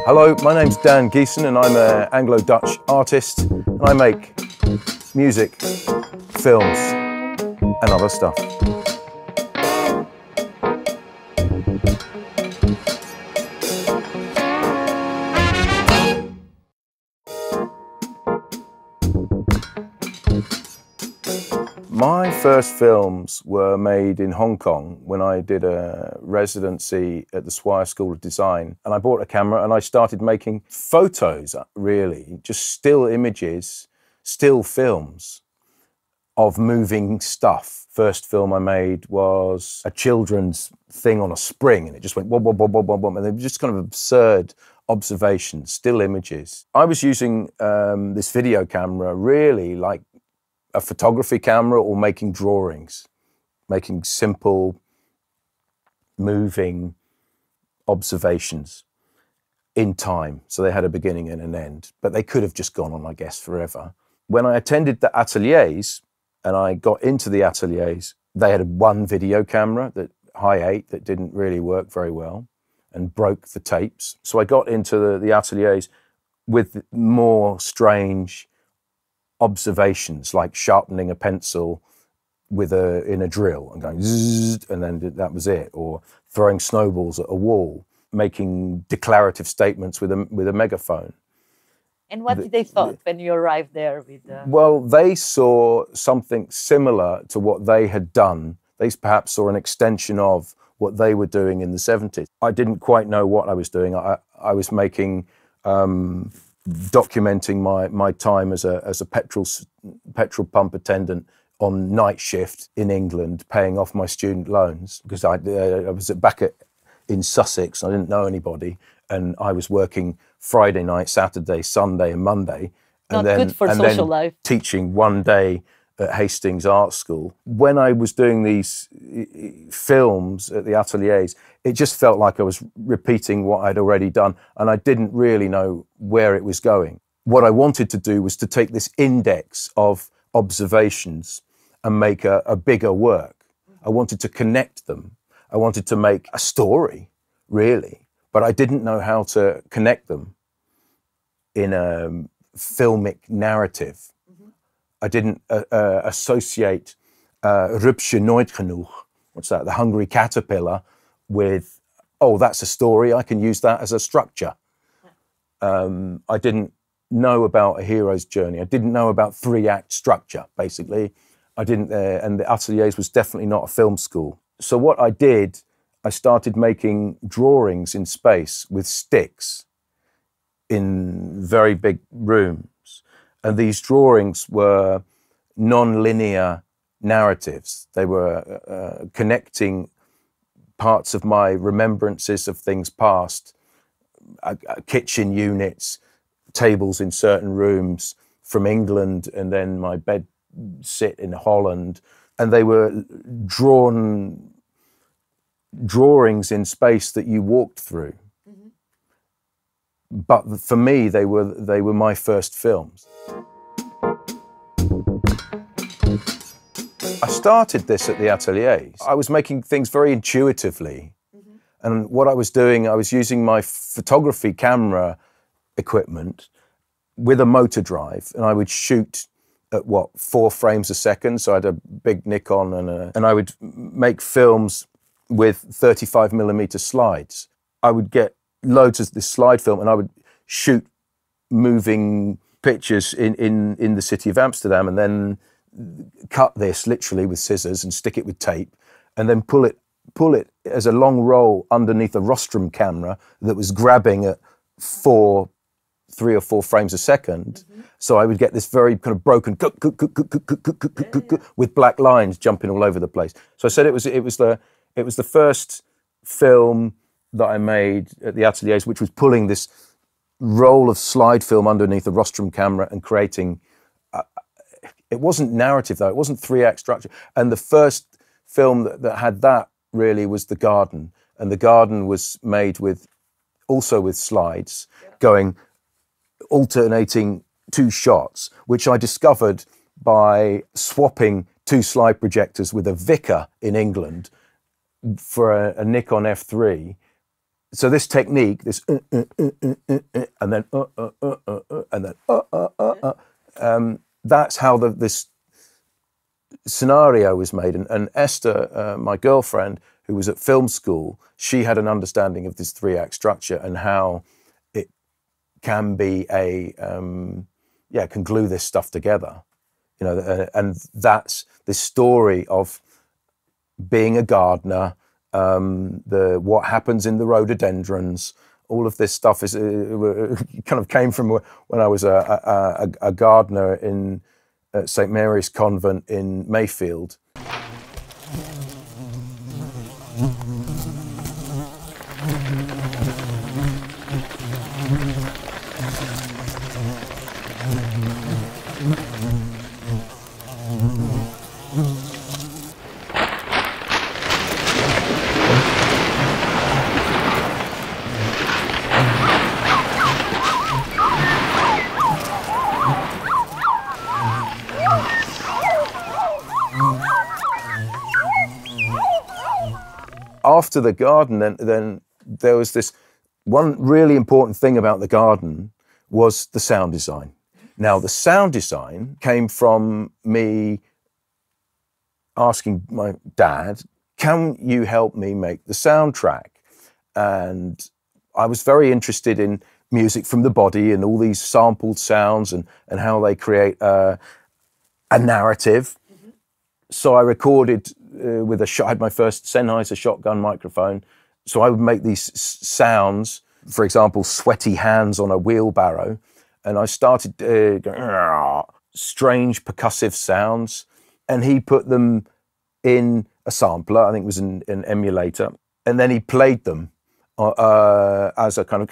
Hello, my name's Geesin and I'm an Anglo-Dutch artist and I make music, films and other stuff. My first films were made in Hong Kong when I did a residency at the Swire School of Design, and I bought a camera and I started making photos, really, just still images, still films of moving stuff. First film I made was a children's thing on a spring and it just went whoop, whoop, whoop, whoop, whoop, and they were just kind of absurd observations, still images. I was using this video camera really like a photography camera or making drawings, making simple, moving observations in time. So they had a beginning and an end, but they could have just gone on, I guess, forever. When I attended the ateliers and I got into the ateliers, they had one video camera, that Hi8, that didn't really work very well and broke the tapes. So I got into the ateliers with more strange observations, like sharpening a pencil in a drill and going zzz, and then that was it, or throwing snowballs at a wall, making declarative statements with a megaphone. And what did they thought when you arrived there? Well, they saw something similar to what they had done. They perhaps saw an extension of what they were doing in the 70s. I didn't quite know what I was doing. I was making documenting my time as a petrol pump attendant on night shift in England, paying off my student loans because I was back in Sussex. I didn't know anybody, and I was working Friday night, Saturday, Sunday, and Monday, and good for social life. Teaching one day at Hastings Art School. When I was doing these films at the ateliers, it just felt like I was repeating what I'd already done, and I didn't really know where it was going. What I wanted to do was to take this index of observations and make a bigger work. I wanted to connect them. I wanted to make a story, really, but I didn't know how to connect them in a filmic narrative. I didn't associate Rupsje nooit genoeg, what's that, the hungry caterpillar, with, oh, that's a story, I can use that as a structure. I didn't know about a hero's journey. I didn't know about 3-act structure, basically. I didn't, and the ateliers was definitely not a film school. So what I did, I started making drawings in space with sticks in very big rooms. And these drawings were non-linear narratives. They were connecting parts of my remembrances of things past, kitchen units, tables in certain rooms from England, and then my bed sit in Holland. And they were drawings in space that you walked through. But for me, they were my first films. I started this at the ateliers. I was making things very intuitively. And what I was doing, I was using my photography camera equipment with a motor drive, and I would shoot at 4 frames a second. So I had a big Nikon and I would make films with 35mm slides. I would get loads of this slide film and I would shoot moving pictures in the city of Amsterdam, and then cut this literally with scissors and stick it with tape, and then pull it as a long roll underneath a rostrum camera that was grabbing at 3 or 4 frames a second. So I would get this very kind of broken with black lines jumping all over the place. So I said it was the first film that I made at the ateliers, which was pulling this roll of slide film underneath a rostrum camera and creating. It wasn't narrative though; it wasn't 3-act structure. And the first film that had that really was The Garden, and The Garden was made also with slides, alternating 2 shots, which I discovered by swapping 2 slide projectors with a vicar in England for a Nikon F3. So this technique, this and then and then that's how this scenario was made. And Esther, my girlfriend, who was at film school, she had an understanding of this 3-act structure and how it can be can glue this stuff together, you know. And that's this story of being a gardener, what happens in the rhododendrons. All of this stuff is kind of came from when I was a gardener in St. Mary's Convent in Mayfield. After the garden, then there was this one really important thing about the garden was the sound design. Now, the sound design came from me asking my dad, can you help me make the soundtrack? And I was very interested in music from the body and all these sampled sounds and how they create a narrative. Mm-hmm. So I recorded I had my first Sennheiser shotgun microphone. So I would make these sounds, for example, sweaty hands on a wheelbarrow. And I started going, strange percussive sounds. And he put them in a sampler, I think it was an emulator. And then he played them as a kind of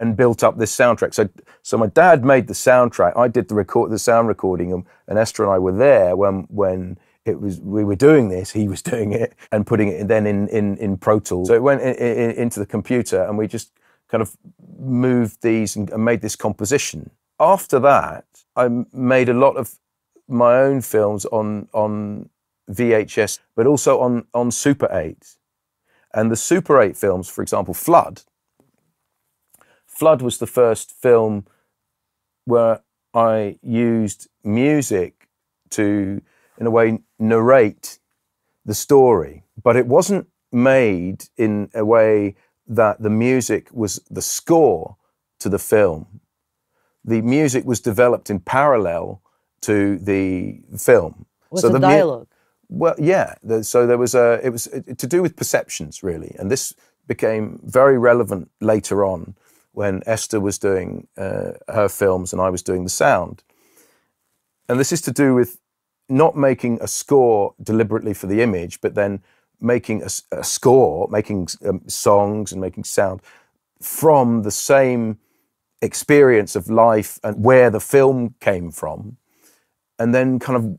and built up this soundtrack. So my dad made the soundtrack. I did the sound recording, and Esther and I were there when we were doing this. He was doing it and putting it then in Pro Tools. So it went into the computer, and we just kind of moved these and made this composition. After that, I made a lot of my own films on VHS, but also on Super 8. And the Super 8 films, for example, Flood was the first film where I used music to, in a way, narrate the story. But it wasn't made in a way that the music was the score to the film. The music was developed in parallel to the film. Was so the dialogue? Well, yeah. So there was it was to do with perceptions, really. And this became very relevant later on, when Esther was doing her films and I was doing the sound. And this is to do with not making a score deliberately for the image, but then making a score, making songs and making sound from the same experience of life and where the film came from, and then kind of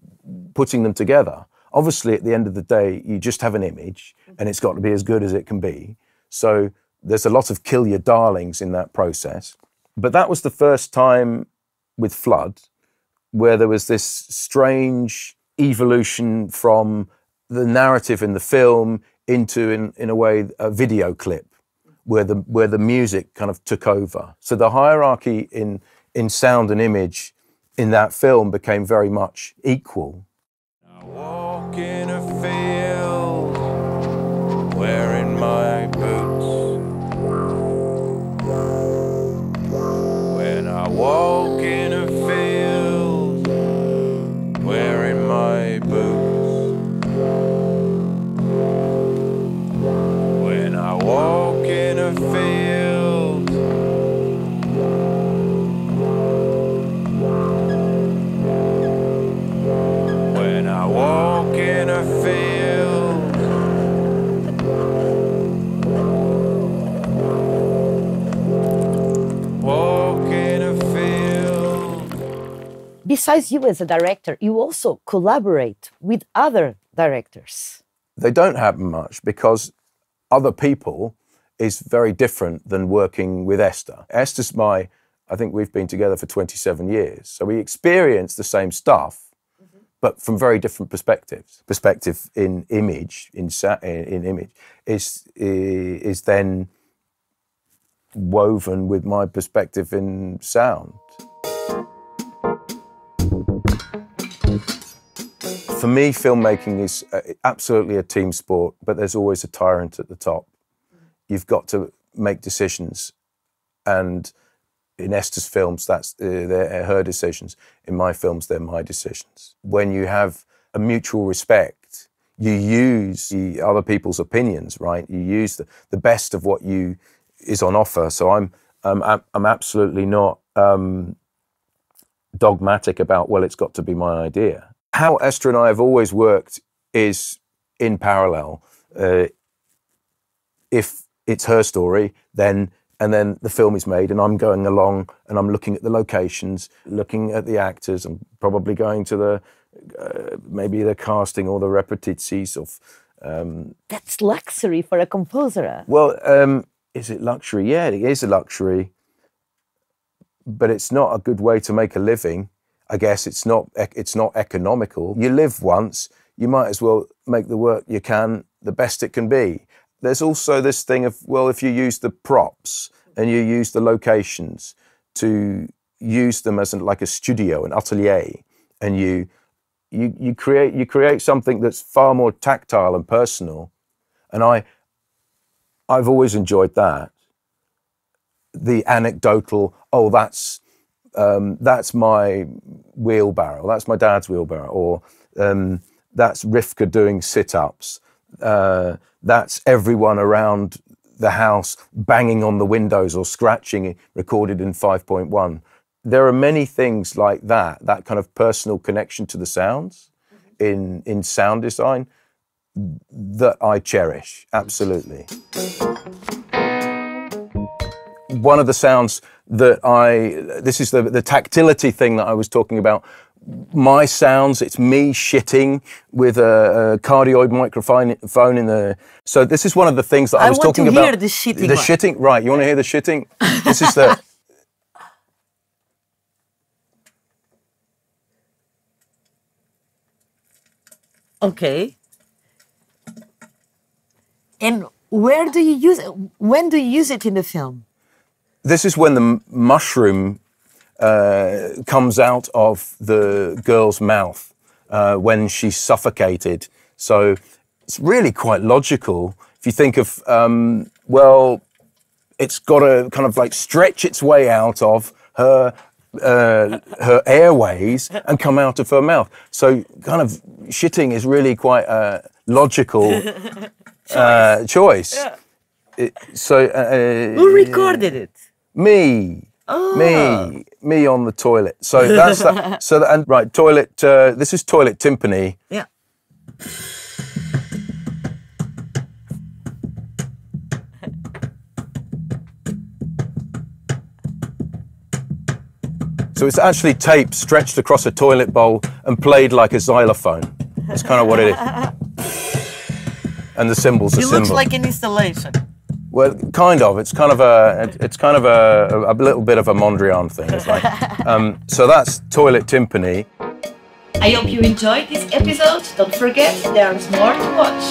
putting them together. Obviously, at the end of the day, you just have an image and it's got to be as good as it can be. So there's a lot of kill your darlings in that process. But that was the first time with Flood where there was this strange evolution from the narrative in the film into, in a way, a video clip where the music kind of took over. So the hierarchy in sound and image in that film became very much equal. I walk in a field wearing my boots. When I walk in a field wearing my boots. When I walk in a field, when I walk in a field, walk in a field. Besides you as a director, you also collaborate with other directors. They don't happen much because other people is very different than working with Esther. Esther's I think we've been together for 27 years. So we experience the same stuff, but from very different perspectives. Perspective in image, in image, is then woven with my perspective in sound. For me, filmmaking is absolutely a team sport, but there's always a tyrant at the top. You've got to make decisions, and in Esther's films, that's they're her decisions. In my films, they're my decisions. When you have a mutual respect, you use the other people's opinions, right? You use the best of what is on offer. So I'm absolutely not dogmatic about, well, it's got to be my idea. How Esther and I have always worked is in parallel. If it's her story, then the film is made, and I'm going along and I'm looking at the locations, looking at the actors. I'm probably going to the maybe the casting or the repetities of. That's luxury for a composer. Well, is it luxury? Yeah, it is a luxury, but it's not a good way to make a living. I guess it's not economical. You live once, you might as well make the work you can the best it can be. There's also this thing of, well, if you use the props and you use the locations to use them as like a studio, an atelier, and you create something that's far more tactile and personal. And I've always enjoyed that. The anecdotal, oh, that's my wheelbarrow, that's my dad's wheelbarrow, or that's Rivka doing sit-ups. That's everyone around the house banging on the windows or scratching, recorded in 5.1. There are many things like that kind of personal connection to the sounds in sound design that I cherish, absolutely. One of the sounds that this is the tactility thing that I was talking about. My sounds, it's me shitting with a cardioid microphone in the. So this is one of the things that I was talking about. I want to hear the shitting. The shitting, right? You want to hear the shitting? This is the. Okay. And where do you use it? When do you use it in the film? This is when the mushroom comes out of the girl's mouth when she's suffocated. So it's really quite logical. If you think of, well, it's got to kind of like stretch its way out of her airways and come out of her mouth. So kind of shitting is really quite a logical choice. Yeah. Who recorded it? Me. Oh. Me on the toilet. So that's that. So that, and right, toilet. This is toilet timpani. Yeah. So it's actually tape stretched across a toilet bowl and played like a xylophone. That's kind of what it is. And the cymbals are cymbals. It looks like an installation. Well, kind of. It's kind of a little bit of a Mondrian thing. It's like, so that's toilet timpani. I hope you enjoyed this episode. Don't forget, there's more to watch.